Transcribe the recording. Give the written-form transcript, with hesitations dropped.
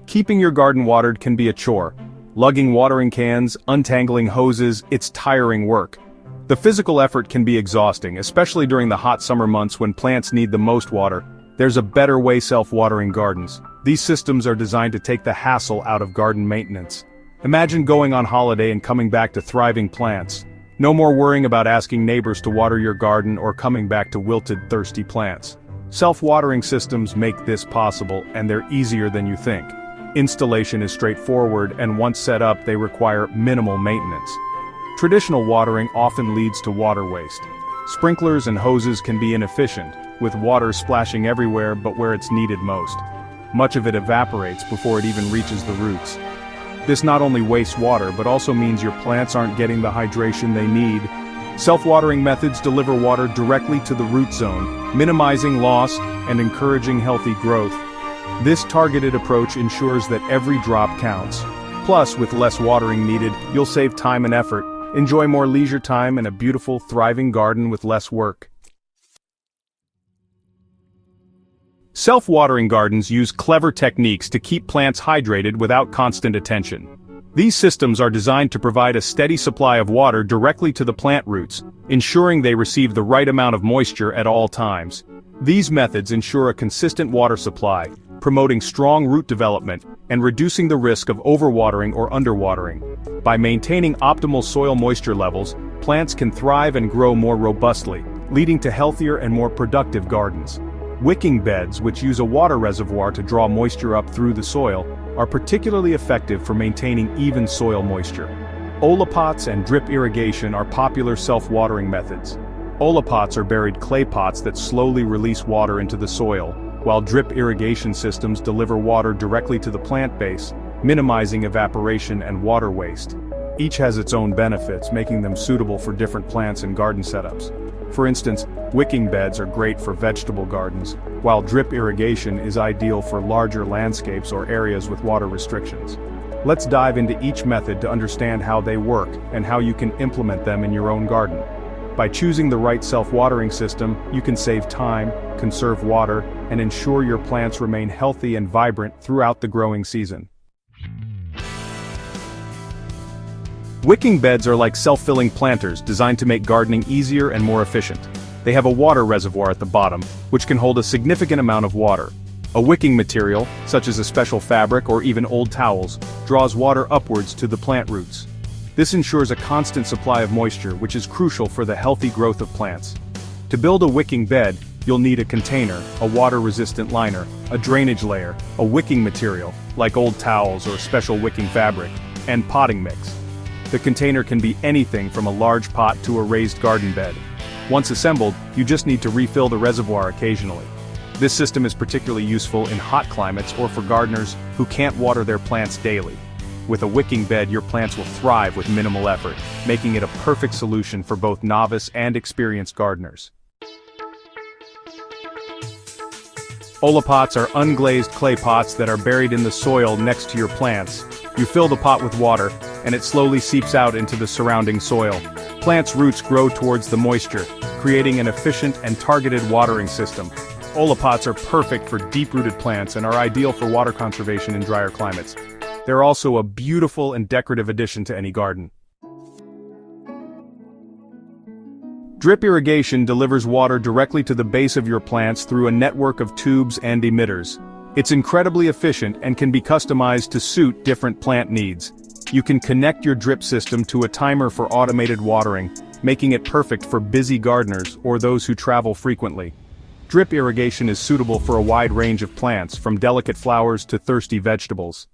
Keeping your garden watered can be a chore. Lugging watering cans, untangling hoses, it's tiring work. The physical effort can be exhausting, especially during the hot summer months when plants need the most water. There's a better way: self-watering gardens. These systems are designed to take the hassle out of garden maintenance. Imagine going on holiday and coming back to thriving plants. No more worrying about asking neighbors to water your garden or coming back to wilted, thirsty plants. Self-watering systems make this possible, and they're easier than you think. Installation is straightforward, and once set up, they require minimal maintenance. Traditional watering often leads to water waste. Sprinklers and hoses can be inefficient, with water splashing everywhere but where it's needed most. Much of it evaporates before it even reaches the roots. This not only wastes water but also means your plants aren't getting the hydration they need. Self-watering methods deliver water directly to the root zone, minimizing loss and encouraging healthy growth. This targeted approach ensures that every drop counts. Plus, with less watering needed, you'll save time and effort, enjoy more leisure time and a beautiful, thriving garden with less work. Self-watering gardens use clever techniques to keep plants hydrated without constant attention. These systems are designed to provide a steady supply of water directly to the plant roots, ensuring they receive the right amount of moisture at all times. These methods ensure a consistent water supply, promoting strong root development and reducing the risk of overwatering or underwatering. By maintaining optimal soil moisture levels, plants can thrive and grow more robustly, leading to healthier and more productive gardens. Wicking beds, which use a water reservoir to draw moisture up through the soil, are particularly effective for maintaining even soil moisture. Olla pots and drip irrigation are popular self-watering methods. Olla pots are buried clay pots that slowly release water into the soil, while drip irrigation systems deliver water directly to the plant base, minimizing evaporation and water waste. Each has its own benefits, making them suitable for different plants and garden setups. For instance, wicking beds are great for vegetable gardens, while drip irrigation is ideal for larger landscapes or areas with water restrictions. Let's dive into each method to understand how they work and how you can implement them in your own garden. By choosing the right self-watering system, you can save time, conserve water, and ensure your plants remain healthy and vibrant throughout the growing season. Wicking beds are like self-filling planters designed to make gardening easier and more efficient. They have a water reservoir at the bottom, which can hold a significant amount of water. A wicking material, such as a special fabric or even old towels, draws water upwards to the plant roots. This ensures a constant supply of moisture, which is crucial for the healthy growth of plants. To build a wicking bed, you'll need a container, a water-resistant liner, a drainage layer, a wicking material, like old towels or special wicking fabric, and potting mix. The container can be anything from a large pot to a raised garden bed. Once assembled, you just need to refill the reservoir occasionally. This system is particularly useful in hot climates or for gardeners who can't water their plants daily. With a wicking bed, your plants will thrive with minimal effort, making it a perfect solution for both novice and experienced gardeners. Olla pots are unglazed clay pots that are buried in the soil next to your plants. You fill the pot with water, and it slowly seeps out into the surrounding soil. Plants' roots grow towards the moisture, creating an efficient and targeted watering system. Olla pots are perfect for deep-rooted plants and are ideal for water conservation in drier climates. They're also a beautiful and decorative addition to any garden. Drip irrigation delivers water directly to the base of your plants through a network of tubes and emitters. It's incredibly efficient and can be customized to suit different plant needs. You can connect your drip system to a timer for automated watering, making it perfect for busy gardeners or those who travel frequently. Drip irrigation is suitable for a wide range of plants, from delicate flowers to thirsty vegetables.